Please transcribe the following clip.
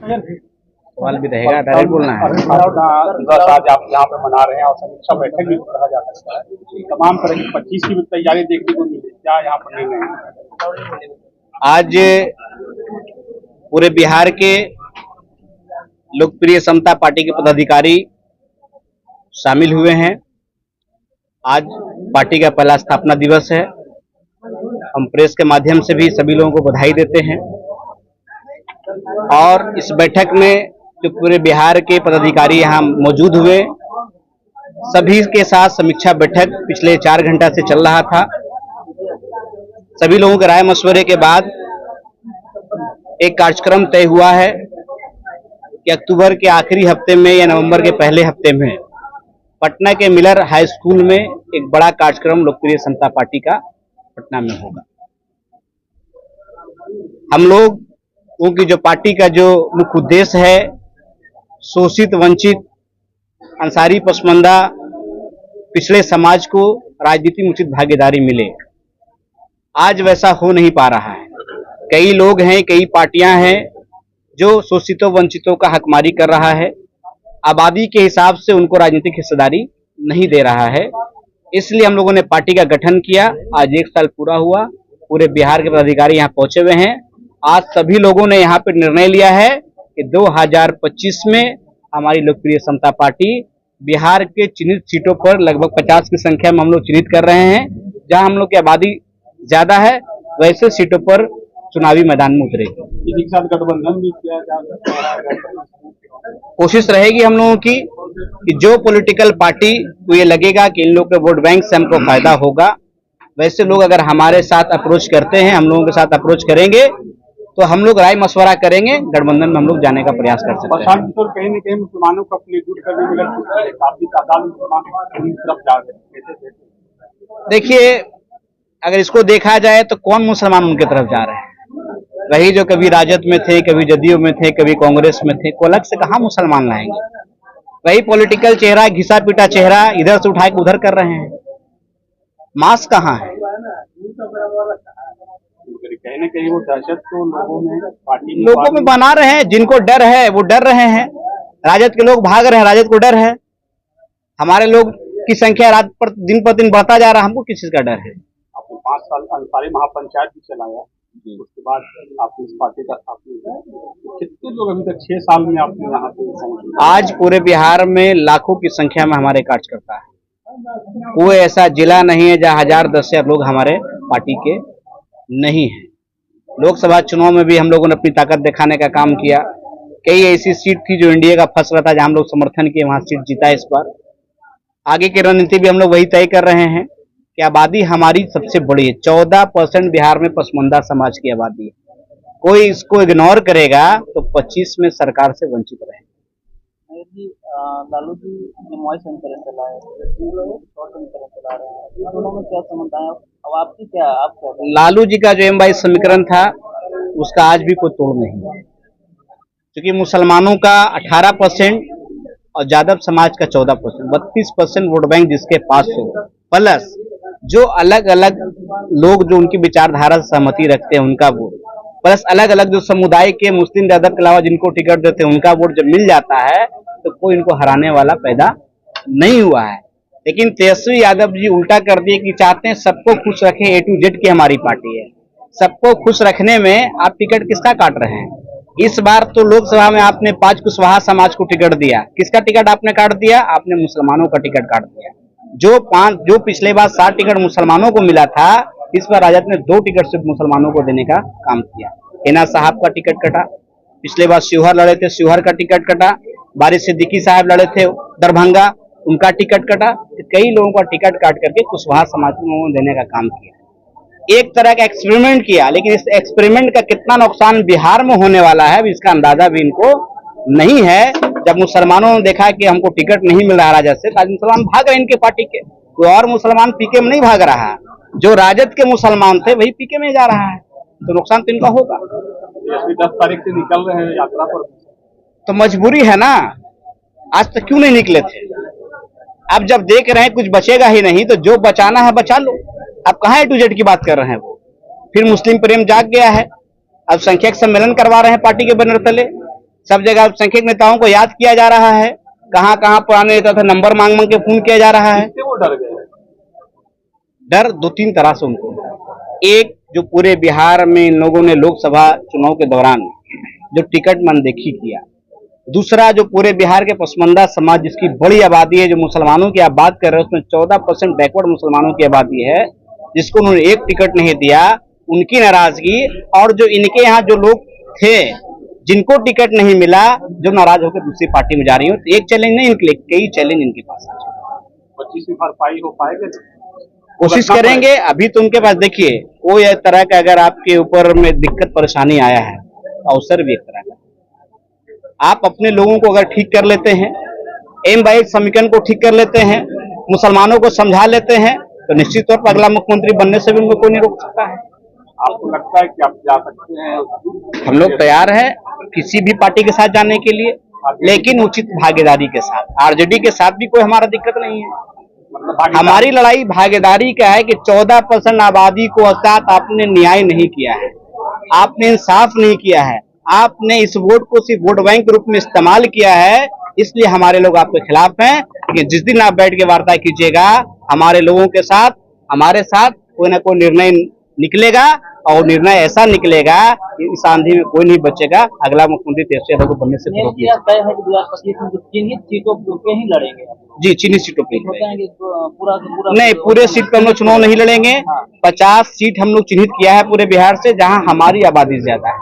सवाल भी रहेगा, डायरेक्ट बोलना है। दिवस आज आप यहाँ पे मना रहे हैं और समीक्षा बैठक भी कहा जा सकता है, तमाम तरह की 25 की भी तैयारी देखने को मिली, क्या यहाँ पर निर्णय है? आज पूरे बिहार के लोकप्रिय समता पार्टी के पदाधिकारी शामिल हुए हैं। आज पार्टी का पहला स्थापना दिवस है। हम प्रेस के माध्यम से भी सभी लोगों को बधाई देते हैं और इस बैठक में जो पूरे बिहार के पदाधिकारी यहाँ मौजूद हुए, सभी के साथ समीक्षा बैठक पिछले 4 घंटा से चल रहा था। सभी लोगों के राय मशवरे के बाद एक कार्यक्रम तय हुआ है कि अक्टूबर के आखिरी हफ्ते में या नवंबर के पहले हफ्ते में पटना के मिलर हाई स्कूल में एक बड़ा कार्यक्रम लोकप्रिय समता पार्टी का पटना में होगा। हम लोग उनकी जो पार्टी का जो मुख्य उद्देश्य है, शोषित वंचित अंसारी पसमानदा पिछड़े समाज को राजनीति में उचित भागीदारी मिले, आज वैसा हो नहीं पा रहा है। कई लोग हैं, कई पार्टियां हैं जो शोषितों वंचितों का हकमारी कर रहा है, आबादी के हिसाब से उनको राजनीतिक हिस्सेदारी नहीं दे रहा है। इसलिए हम लोगों ने पार्टी का गठन किया। आज 1 साल पूरा हुआ, पूरे बिहार के पदाधिकारी यहाँ पहुंचे हुए हैं। आज सभी लोगों ने यहाँ पे निर्णय लिया है कि 2025 में हमारी लोकप्रिय समता पार्टी बिहार के चिन्हित सीटों पर लगभग 50 की संख्या में हम लोग चिन्हित कर रहे हैं। जहां हम लोग की आबादी ज्यादा है, वैसे सीटों पर चुनावी मैदान में उतरेगी। गठबंधन भी किया जा सकता है। कोशिश रहेगी हम लोगों की कि जो पॉलिटिकल पार्टी को ये लगेगा कि इन लोगों के वोट बैंक से हमको फायदा होगा, वैसे लोग अगर हमारे साथ अप्रोच करते हैं, हम लोगों के साथ अप्रोच करेंगे तो हम लोग राय मशवरा करेंगे, गठबंधन में हम लोग जाने का प्रयास कर सकते हैं। कहीं न कहीं मुसलमानों को अपनी दूर करने में काफी तादाद मुसलमान तरफ जा रहे हैं। देखिए, अगर इसको देखा जाए तो कौन मुसलमान उनके तरफ जा रहे हैं? वही जो कभी राजद में थे, कभी जदयू में थे, कभी कांग्रेस में थे, को अलग से कहाँ मुसलमान लाएंगे? वही पॉलिटिकल चेहरा, घिसा पीटा चेहरा इधर से उठा के उधर कर रहे हैं। मास कहाँ है? कहीं न कहीं वो दहशत तो लोगों में बना रहे हैं। जिनको डर है वो डर रहे हैं। राजद के लोग भाग रहे हैं, राजद को डर है। हमारे लोग की संख्या रात पर दिन बढ़ता जा रहा है, हमको किस चीज का डर है? आपने 5 साल अंसारी महापंचायत भी चलाया, उसके बाद आपने इस पार्टी का स्थापना, कितने लोग अभी तक 6 साल में आपने यहाँ पे? आज पूरे बिहार में लाखों की संख्या में हमारे कार्यकर्ता है। कोई ऐसा जिला नहीं है जहाँ 1000-10,000 लोग हमारे पार्टी के नहीं है। लोकसभा चुनाव में भी हम लोगों ने अपनी ताकत दिखाने का काम किया। कई ऐसी सीट थी जो इंडिया का फंस रहा था, जहां हम लोग समर्थन किए, वहां सीट जीता। इस बार आगे की रणनीति भी हम लोग वही तय कर रहे हैं कि आबादी हमारी सबसे बड़ी है। 14% बिहार में पसमानदा समाज की आबादी है। कोई इसको इग्नोर करेगा तो 25 में सरकार से वंचित रहेगा। लालू जी एमवाई समीकरण चला है, समीकरण चला रहे हैं, इन दोनों में क्या समानता है? अब आपकी क्या लालू जी का जो एमवाई समीकरण था उसका आज भी कोई तोड़ नहीं है, क्योंकि मुसलमानों का 18% और यादव समाज का 14%, 32% वोट बैंक जिसके पास हो, प्लस जो अलग अलग लोग जो उनकी विचारधारा से सहमति रखते हैं उनका वोट, प्लस अलग अलग जो समुदाय के मुस्लिम यादव के अलावा जिनको टिकट देते हैं उनका वोट जब मिल जाता है तो कोई इनको हराने वाला पैदा नहीं हुआ है। लेकिन तेजस्वी यादव जी उल्टा कर दिए कि चाहते हैं सबको खुश रखें, A to Z की हमारी पार्टी है। सबको खुश रखने में आप टिकट किसका काट रहे हैं? इस बार तो लोकसभा में आपने 5 कुशवाहा समाज को टिकट दिया। किसका टिकट आपने काट दिया? आपने मुसलमानों का टिकट काट दिया। जो पिछले बार 7 टिकट मुसलमानों को मिला था, इस बार राजद ने 2 टिकट सिर्फ मुसलमानों को देने का काम किया। हिना साहब का टिकट कटा, पिछले बार शिवहर लड़े थे, शिवहर का टिकट कटा। बारिश सिद्दीकी साहब लड़े थे दरभंगा, उनका टिकट कटा। कई लोगों का टिकट काट करके कुशवाहा समाज को देने का काम किया। एक तरह का एक्सपेरिमेंट किया, लेकिन इस एक्सपेरिमेंट का कितना नुकसान बिहार में होने वाला है इसका अंदाजा भी इनको नहीं है। जब मुसलमानों ने देखा कि हमको टिकट नहीं मिल रहा राजद से, आज मुसलमान भाग रहे इनके पार्टी के। कोई और मुसलमान पीके में नहीं भाग रहा, जो राजद के मुसलमान थे वही पीके में जा रहा है, तो नुकसान तो इनका होगा। 10 तारीख से निकल रहे हैं यात्रा पर, तो मजबूरी है ना। आज तक क्यों नहीं निकले थे? अब जब देख रहे हैं कुछ बचेगा ही नहीं, तो जो बचाना है बचा लो। अब कहाँ A to Z की बात कर रहे हैं वो? फिर मुस्लिम प्रेम जाग गया है। अब संख्यक सम्मेलन करवा रहे हैं पार्टी के बैनर तले। सब जगह अल्पसंख्यक नेताओं को याद किया जा रहा है, कहाँ कहाँ पुराने नेता थे नंबर मांग मांग के फोन किया जा रहा है। इससे वो डर गए। डर दो तीन तरह से उनको, एक जो पूरे बिहार में इन लोगों ने लोकसभा चुनाव के दौरान जो टिकट मनदेखी किया, दूसरा जो पूरे बिहार के पसमानदा समाज जिसकी बड़ी आबादी है, जो मुसलमानों की आप बात कर रहे हैं उसमें 14% बैकवर्ड मुसलमानों की आबादी है, जिसको उन्होंने एक टिकट नहीं दिया, उनकी नाराजगी, और जो इनके यहाँ जो लोग थे जिनको टिकट नहीं मिला, जो नाराज होकर दूसरी पार्टी में जा रही हो। तो एक चैलेंज नहीं इनके लिए, कई चैलेंज इनके पास है। 25 में भरपाई हो पाएगा? कोशिश करेंगे। अभी तो उनके पास देखिए कोई एक तरह का अगर आपके ऊपर में दिक्कत परेशानी आया है, अवसर भी एक तरह का, आप अपने लोगों को अगर ठीक कर लेते हैं, M/1 समीकरण को ठीक कर लेते हैं, मुसलमानों को समझा लेते हैं, तो निश्चित तौर पर अगला मुख्यमंत्री बनने से भी उनको कोई नहीं रोक सकता है। आपको लगता है कि आप जा सकते हैं? हम लोग तैयार हैं किसी भी पार्टी के साथ जाने के लिए, लेकिन उचित भागीदारी के साथ। आरजेडी के साथ भी कोई हमारा दिक्कत नहीं है। मतलब हमारी लड़ाई भागीदारी का है कि 14% आबादी को साथ आपने न्याय नहीं किया है, आपने इंसाफ नहीं किया है, आपने इस वोट को सिर्फ वोट बैंक के रूप में इस्तेमाल किया है। इसलिए हमारे लोग आपके खिलाफ हैं कि जिस दिन आप बैठ के वार्ता कीजिएगा हमारे लोगों के साथ, हमारे साथ कोई ना कोई निर्णय निकलेगा, और निर्णय ऐसा निकलेगा कि इस आंधी में कोई नहीं बचेगा। अगला मुख्यमंत्री तेजस्वी यादव को बनने से मेरा क्या तय है कि 2025 में चिन्हित सीटों पे ही लड़ेंगे? जी चिन्हित सीटों पे होता है कि पूरा नहीं, पूरे सीट पे हम लोग चुनाव नहीं लड़ेंगे। 50 सीट हम लोग चिन्हित किया है पूरे बिहार से, जहां हमारी आबादी ज्यादा है।